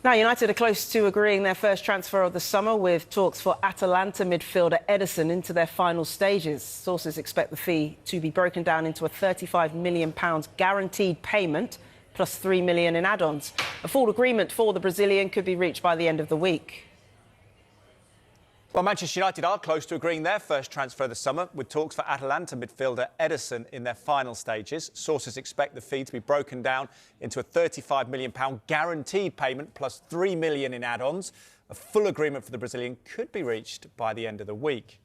Now, United are close to agreeing their first transfer of the summer, with talks for Atalanta midfielder Ederson into their final stages. Sources expect the fee to be broken down into a £35 million guaranteed payment, plus £3 million in add-ons. A full agreement for the Brazilian could be reached by the end of the week. Well, Manchester United are close to agreeing their first transfer of the summer, with talks for Atalanta midfielder Ederson in their final stages. Sources expect the fee to be broken down into a £35 million guaranteed payment plus £3 million in add-ons. A full agreement for the Brazilian could be reached by the end of the week.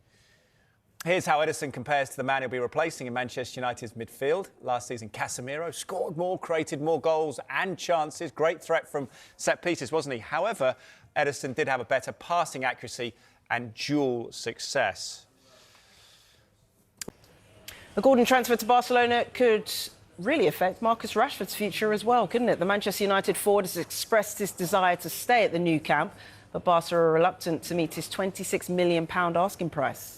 Here's how Ederson compares to the man he'll be replacing in Manchester United's midfield. Last season, Casemiro scored more, created more goals and chances. Great threat from set pieces, wasn't he? However, Ederson did have a better passing accuracy and dual success. A Gordon transfer to Barcelona could really affect Marcus Rashford's future as well, couldn't it? The Manchester United forward has expressed his desire to stay at the new camp, but Barca are reluctant to meet his £26 million asking price.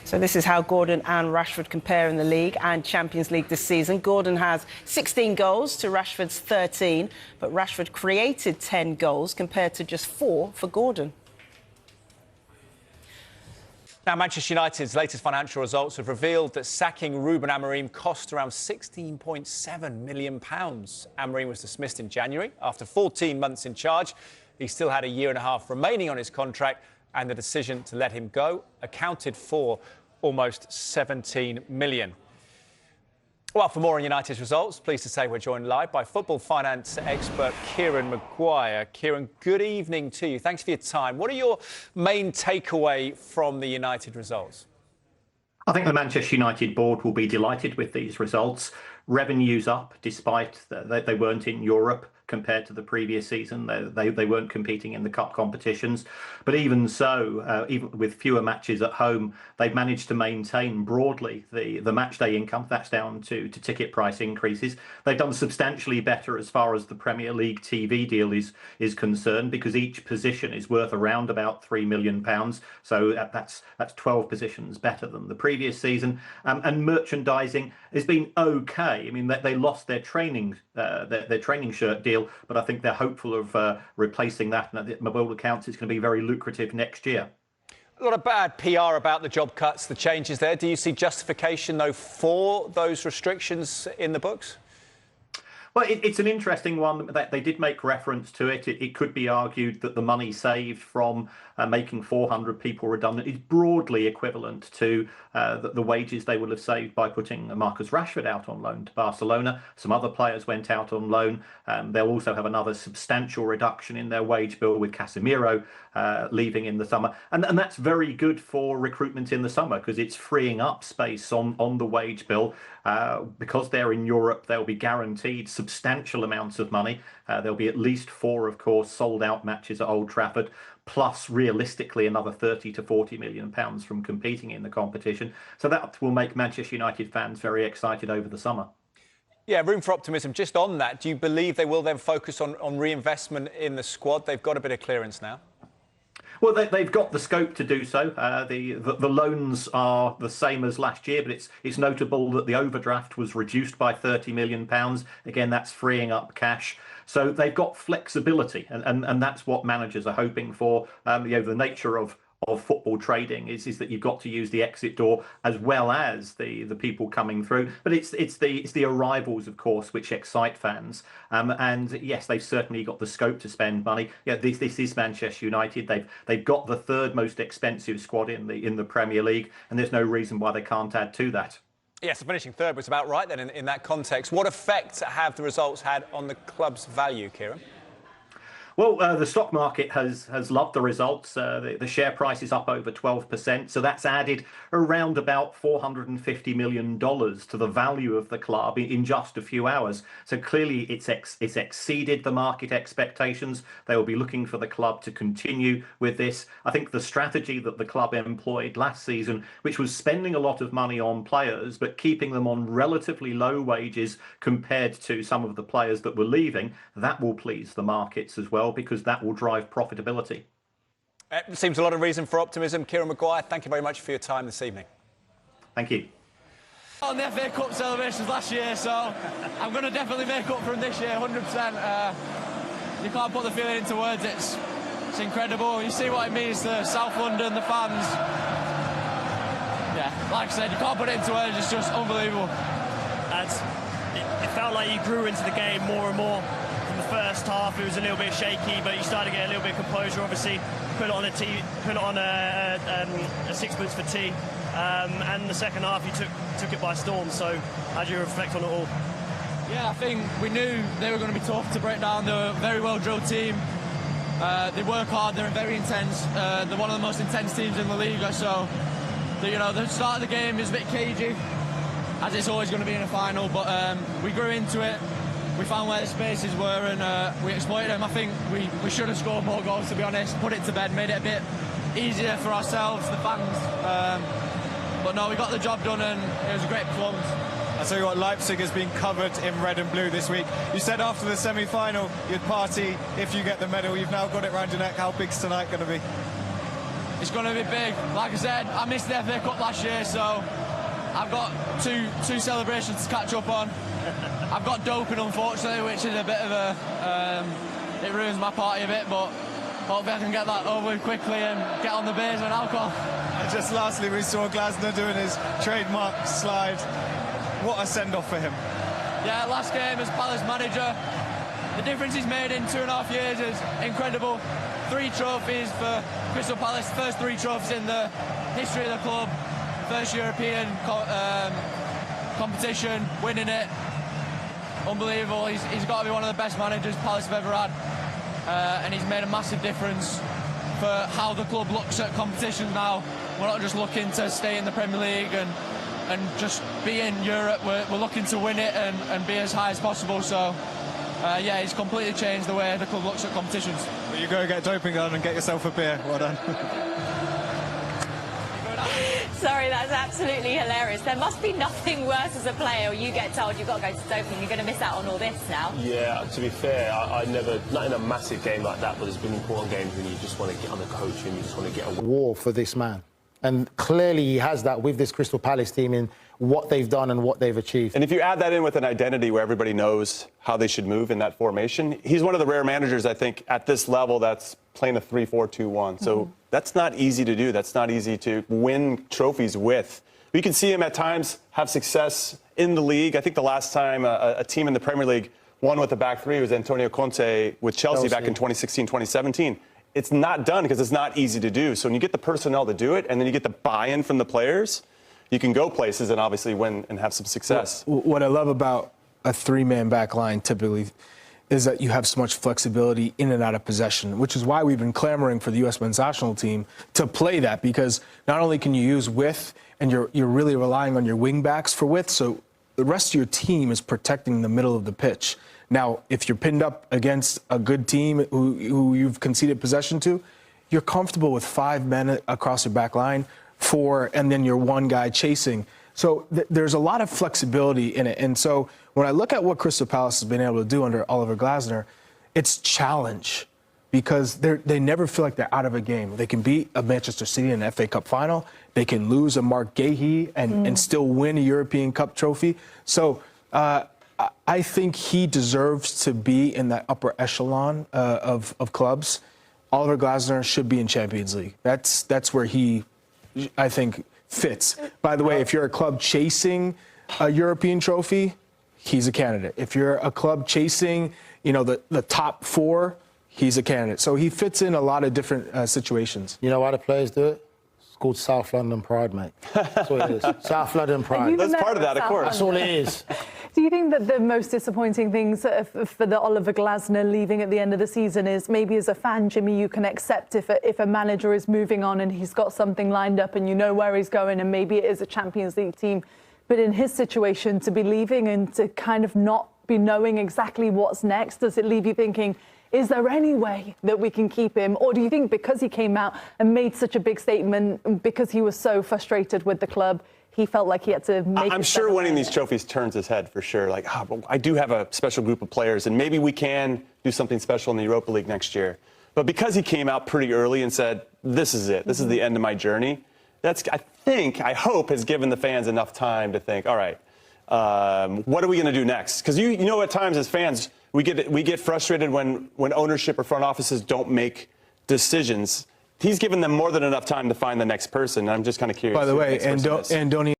So this is how Gordon and Rashford compare in the league and Champions League this season. Gordon has 16 goals to Rashford's 13, but Rashford created 10 goals compared to just 4 for Gordon. Now, Manchester United's latest financial results have revealed that sacking Ruben Amorim cost around £16.7 million. Amorim was dismissed in January after 14 months in charge. He still had a year and a half remaining on his contract, and the decision to let him go accounted for almost 17 million. Well, for more on United's results, pleased to say we're joined live by football finance expert Kieran Maguire. Kieran, good evening to you. Thanks for your time. What are your main takeaway from the United results? I think the Manchester United board will be delighted with these results. Revenues up, despite that they weren't in Europe compared to the previous season. They weren't competing in the cup competitions. But even so, even with fewer matches at home, they've managed to maintain broadly the match day income. That's down to ticket price increases. They've done substantially better as far as the Premier League TV deal is concerned, because each position is worth around about £3 million. So that's 12 positions better than the previous season. And merchandising has been okay. I mean, they lost their training shirt deal, but I think they're hopeful of replacing that, and by all accounts it's going to be very lucrative next year. A lot of bad PR about the job cuts, the changes there. Do you see justification, though, for those restrictions in the books? Well, it's an interesting one. That they did make reference to it. It could be argued that the money saved from making 400 people redundant is broadly equivalent to the wages they will have saved by putting Marcus Rashford out on loan to Barcelona. Some other players went out on loan. They'll also have another substantial reduction in their wage bill with Casemiro leaving in the summer. And that's very good for recruitment in the summer, because it's freeing up space on the wage bill. Because they're in Europe, they'll be guaranteed substantial amounts of money. There'll be at least 4, of course, sold-out matches at Old Trafford, plus realistically another 30 to 40 million pounds from competing in the competition. So that will make Manchester United fans very excited over the summer. Yeah, room for optimism. Just on that, do you believe they will then focus on reinvestment in the squad? They've got a bit of clearance now. Well, they've got the scope to do so. The loans are the same as last year, but it's notable that the overdraft was reduced by £30 million. Again, that's freeing up cash. So they've got flexibility, and that's what managers are hoping for. The nature of football trading is that you've got to use the exit door as well as the people coming through. But it's the arrivals, of course, which excite fans. And yes, they've certainly got the scope to spend money. Yeah, this is Manchester United. They've got the third most expensive squad in the Premier League, and there's no reason why they can't add to that. Yes, so finishing third was about right then in that context. What effect have the results had on the club's value, Kieran? Well, the stock market has loved the results. The share price is up over 12%. So that's added around about $450 million to the value of the club in just a few hours. So clearly it's exceeded the market expectations. They will be looking for the club to continue with this. I think the strategy that the club employed last season, which was spending a lot of money on players, but keeping them on relatively low wages compared to some of the players that were leaving, that will please the markets as well, because that will drive profitability. It seems a lot of reason for optimism. Kieran Maguire, thank you very much for your time this evening. Thank you. On the FA Cup celebrations last year, so I'm going to definitely make up for them this year, 100%. You can't put the feeling into words. It's incredible. You see what it means to South London, the fans. Yeah, like I said, you can't put it into words. It's just unbelievable. It felt like you grew into the game more and more. In the first half, it was a little bit shaky, but you started to get a little bit of composure. Obviously, put it on a sixpence for tea. And the second half, you took it by storm. So, how do you reflect on it all? Yeah, I think we knew they were going to be tough to break down. They're a very well-drilled team. They work hard. They're very intense. They're one of the most intense teams in the league. So, the start of the game is a bit cagey, as it's always going to be in a final. But we grew into it. We found where the spaces were, and we exploited them. I think we should have scored more goals, to be honest. Put it to bed, made it a bit easier for ourselves, the fans. But no, we got the job done, and it was a great performance. I tell you what, Leipzig has been covered in red and blue this week. You said after the semi-final you'd party if you get the medal. You've now got it round your neck. How big's tonight going to be? It's going to be big. Like I said, I missed the FA Cup last year, so I've got two celebrations to catch up on. I've got doping, unfortunately, which is a bit of a... it ruins my party a bit, but hopefully I can get that over with quickly and get on the beers and alcohol. And just lastly, we saw Glasner doing his trademark slide. What a send-off for him. Yeah, last game as Palace manager. The difference he's made in 2.5 years is incredible. 3 trophies for Crystal Palace, first 3 trophies in the history of the club. First European competition, winning it. Unbelievable. He's got to be one of the best managers Palace have ever had. And he's made a massive difference for how the club looks at competitions now. We're not just looking to stay in the Premier League and just be in Europe. We're looking to win it and be as high as possible. So, yeah, he's completely changed the way the club looks at competitions. Well, you go get doping on and get yourself a beer. Well done. Sorry, that's absolutely hilarious. There must be nothing worse as a player, or you get told you've got to go to doping, you're going to miss out on all this now. Yeah, to be fair, I never, not in a massive game like that, but there's been important games when you just want to get on the coach and you just want to get a war for this man. And clearly he has that with this Crystal Palace team in what they've done and what they've achieved. And if you add that in with an identity where everybody knows how they should move in that formation, he's one of the rare managers, I think, at this level that's playing a 3-4-2-1. So that's not easy to do. That's not easy to win trophies with. We can see him at times have success in the league. I think the last time a team in the Premier League won with a back three was Antonio Conte with Chelsea back in 2016, 2017. It's not done because it's not easy to do. So when you get the personnel to do it and then you get the buy-in from the players, you can go places and obviously win and have some success. What I love about a 3-man back line typically is that you have so much flexibility in and out of possession, which is why we've been clamoring for the U.S. men's national team to play that, because not only can you use width, and you're really relying on your wing backs for width, so the rest of your team is protecting the middle of the pitch. Now, if you're pinned up against a good team who you've conceded possession to, you're comfortable with 5 men across your back line, 4, and then you're 1 guy chasing. So there's a lot of flexibility in it. And so when I look at what Crystal Palace has been able to do under Oliver Glasner, it's challenge, because they never feel like they're out of a game. They can beat a Manchester City in an FA Cup final. They can lose a Mark Gahey and still win a European Cup trophy. So I think he deserves to be in that upper echelon of clubs. Oliver Glasner should be in Champions League. That's where he, I think, fits. By the way, if you're a club chasing a European trophy, he's a candidate. If you're a club chasing, the top 4, he's a candidate. So he fits in a lot of different situations. You know why the players do it? It's called South London pride, mate. That's what it is. South London pride. That's part of that, of course. That's all it is. Do you think that the most disappointing things for the Oliver Glasner leaving at the end of the season is maybe as a fan, Jimmy, you can accept if a manager is moving on and he's got something lined up and you know where he's going and maybe it is a Champions League team, but in his situation to be leaving and to kind of not be knowing exactly what's next, does it leave you thinking, is there any way that we can keep him? Or do you think because he came out and made such a big statement, because he was so frustrated with the club, he felt like he had to make I'm sure winning these trophies turns his head for sure. Like, but I do have a special group of players, and maybe we can do something special in the Europa League next year. But because he came out pretty early and said, this is it, this is the end of my journey, I I hope, has given the fans enough time to think, all right, what are we going to do next? Because you know, at times as fans, we get frustrated when ownership or front offices don't make decisions. He's given them more than enough time to find the next person. I'm just kind of curious. By the way, and don't